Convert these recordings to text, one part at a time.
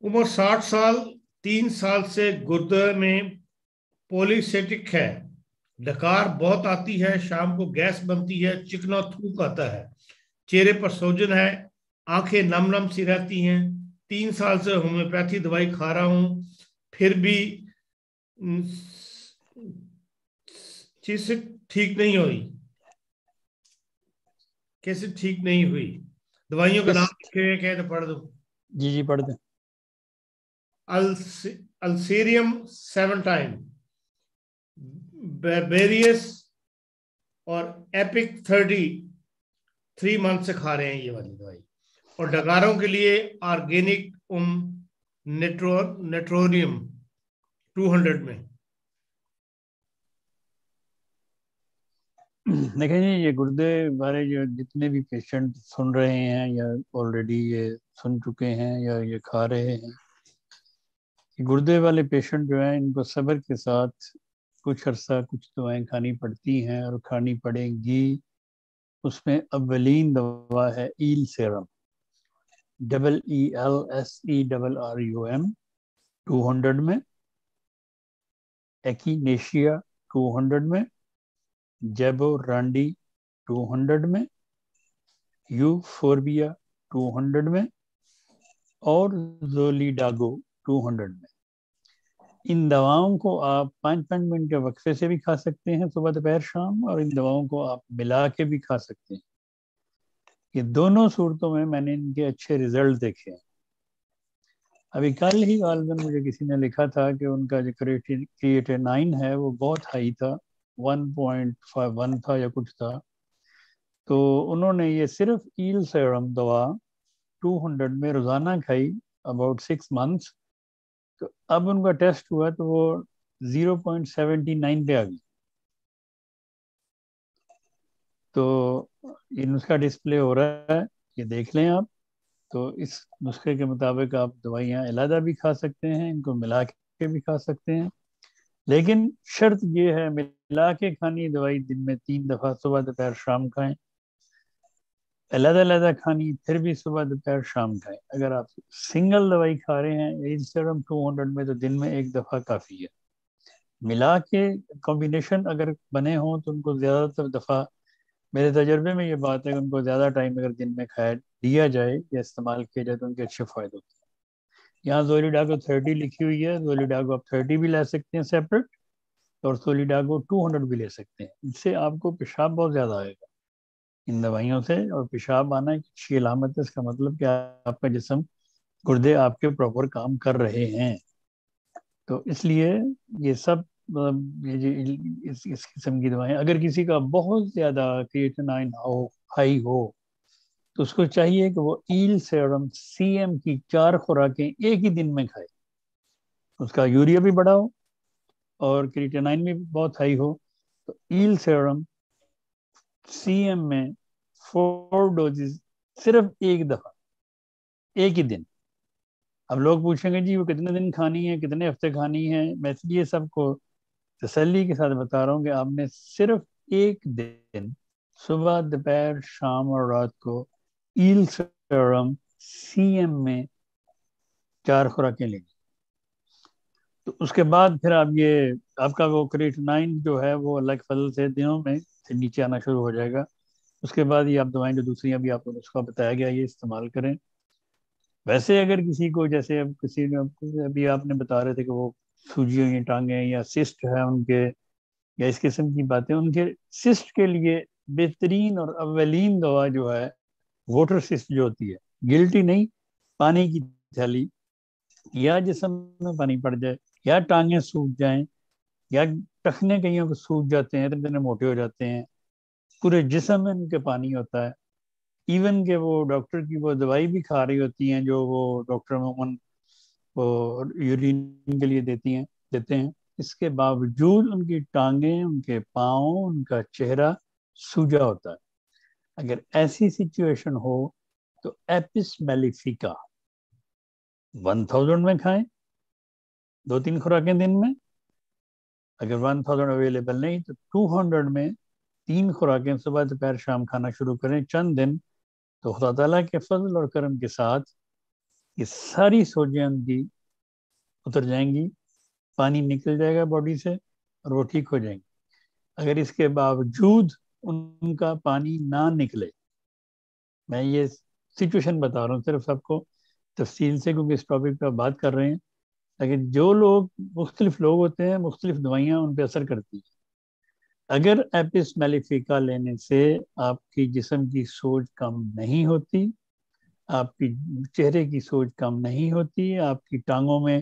उम्र 60 साल, 3 साल से गुर्दे में पॉलीसिस्टिक है, डकार बहुत आती है, शाम को गैस बनती है, चिकना थूक आता है, चेहरे पर सोजन है, आंखें नम नम सी रहती हैं। 3 साल से होम्योपैथी दवाई खा रहा हूं, फिर भी चीज से ठीक नहीं हुई। कैसे ठीक नहीं हुई? दवाइयों का नाम लिखे हुए कहे तो पढ़ दो। जी पढ़ दें। अल्सेरियम 7 टाइम, बेरियस और एपिक 3 मंथ से खा रहे हैं ये वाली दवाई। और डकारों के लिए ऑर्गेनिक नेट्रोनियम 200 में। देखें जी, ये गुर्दे वाले जो जितने भी पेशेंट सुन रहे हैं या ऑलरेडी ये सुन चुके हैं या ये खा रहे हैं, गुर्दे वाले पेशेंट जो हैं इनको सब्र के साथ कुछ अरसा कुछ दवाएं खानी पड़ती हैं और खानी पड़ेंगी। उसमें अव्वलीन दवा है ईल सेरम, EELSERRUM 200 में, एकिनेशिया 200 में, जेबो रांडी 200 में, यूफोर्बिया 200 में और जोलिडागो 200 में। इन दवाओं को आप 5-5 मिनट के वक्फे से भी खा सकते हैं, सुबह दोपहर शाम, और इन दवाओं को आप मिला के भी खा सकते हैं। ये दोनों सूरतों में मैंने इनके अच्छे रिजल्ट देखे हैं। अभी कल ही गालिबन मुझे किसी ने लिखा था कि उनका जो क्रिएटिनिन है वो बहुत हाई था, 1.51 था या कुछ था। तो उन्होंने ये सिर्फ ईल सेरम दवा 200 में रोजाना खाई अबाउट 6 मंथ्स। तो अब उनका टेस्ट हुआ तो वो 0.79 पे आ गई। तो ये नुस्खा डिस्प्ले हो रहा है, ये देख लें आप। तो इस नुस्खे के मुताबिक आप दवाइयाँ अलहदा भी खा सकते हैं, इनको मिला के भी खा सकते हैं। लेकिन शर्त ये है, मिला के खानी दवाई दिन में 3 दफ़ा सुबह दोपहर शाम खाएं, अलग अलग खानी फिर भी सुबह दोपहर शाम खाएं। अगर आप सिंगल दवाई खा रहे हैं ईल सेरम 200 में तो दिन में 1 दफ़ा काफ़ी है। मिला के कॉम्बिनेशन अगर बने हों तो उनको ज़्यादातर दफ़ा, मेरे तजर्बे में ये बात है कि उनको ज़्यादा टाइम अगर दिन में खाया दिया जाए या इस्तेमाल किया जाए तो उनके अच्छे फ़ायदे होते हैं। यहाँ जोलिडागो 30 लिखी हुई है, जोलिडागो आप 30 भी ले सकते हैं सेपरेट, और जोलिडागो 200 भी ले सकते हैं। इससे आपको पेशाब बहुत ज़्यादा आएगा इन दवाइयों से, और पेशाब आना एक अच्छी अलामत है। इसका मतलब कि आपका जिस्म, गुर्दे आपके प्रॉपर काम कर रहे हैं। तो इसलिए ये सब ये जो इस किस्म की दवाएं, अगर किसी का बहुत ज़्यादा क्रिएटिनिन हाई हो तो उसको चाहिए कि वो ईल सेरम CM की 4 खुराकें एक ही दिन में खाए। उसका यूरिया भी बढ़ा हो और क्रिएटिनिन भी बहुत हाई हो, तो ईल सेरम CM में 4 डोजेस सिर्फ एक दफा, एक ही दिन। अब लोग पूछेंगे जी वो कितने दिन खानी है, कितने हफ्ते खानी है। मैं इसलिए सबको तसल्ली के साथ बता रहा हूँ कि आपने सिर्फ एक दिन सुबह दोपहर शाम और रात को ईल सेरम CM में 4 खुराकें लेंगी। तो उसके बाद फिर आप ये, आपका वो क्रिएटिनिन जो है वो अल्लाह के फजल से दिनों में से नीचे आना शुरू हो जाएगा। उसके बाद ये आप दवाएं जो दूसरी अभी आपको नुस्खा बताया गया ये इस्तेमाल करें। वैसे अगर किसी को, जैसे अब किसी ने, अभी आपने बता रहे थे कि वो सूजी हुई टांगे या सिस्ट है उनके, या इस किस्म की बातें, उनके सिस्ट के लिए बेहतरीन और अवलीन दवा जो है वाटर सिस्ट जो होती है, गिल्टी नहीं, पानी की थैली, या जिस्म में पानी पड़ जाए, या टांगे सूख जाएं, या टखने कईयों को सूख जाते हैं, इतने इतने मोटे हो जाते हैं, पूरे जिस्म में उनके पानी होता है। इवन के वो डॉक्टर की वो दवाई भी खा रही होती हैं जो वो डॉक्टर अमूमन वो यूरिन के लिए देते हैं, इसके बावजूद उनकी टांगें, उनके पाँव, उनका चेहरा सूजा होता है। अगर ऐसी सिचुएशन हो तो एपिस मेलिफिका 1000 में खाएं, 2-3 खुराकें दिन में। अगर 1000 अवेलेबल नहीं तो 200 में 3 खुराकें सुबह दोपहर शाम खाना शुरू करें चंद दिन। तो खुदा ताला के फजल और करम के साथ یہ ساری سوجیں ان کی اتر جائیں گی، پانی نکل جائے گا باڈی سے اور وہ ٹھیک ہو جائیں گی۔ اگر اس کے باوجود ان کا پانی نہ نکلے، میں یہ سچویشن بتا رہا ہوں صرف سب کو تفصیل سے، کیونکہ اس ٹاپک پہ بات کر رہے ہیں، لیکن جو لوگ مختلف لوگ ہوتے ہیں، مختلف دوائیاں ان پہ اثر کرتی ہیں۔ اگر ایپس میلیفیکا لینے سے آپ کی جسم کی سوج کم نہیں ہوتی، آپ کی چہرے کی سوج کم نہیں ہوتی، آپ کی ٹانگوں میں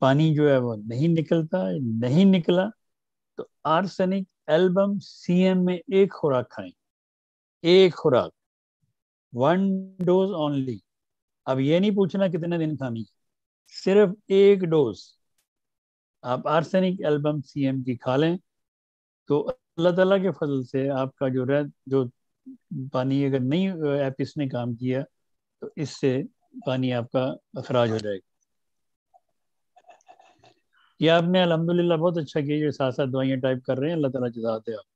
پانی جو ہے وہ نہیں نکلتا، نہیں نکلا، تو آرسینک ایلبم سی ایم میں ایک خوراک کھائیں، ایک خوراک، 1 ڈوز اونلی۔ اب یہ نہیں پوچھنا کتنے دن کھانی، صرف ایک ڈوز آپ آرسینک ایلبم سی ایم کی کھا لیں، تو اللہ تعالیٰ کے فضل سے آپ کا جو پانی اگر نہیں ایپس نے کام کیا تو اس سے پانی آپ کا اخراج ہو جائے گا۔ یہ آپ نے الحمدللہ بہت اچھا کیا، جو ساتھ ساتھ دوائیاں ٹائپ کر رہے ہیں، اللہ تعالیٰ جزا دے آپ۔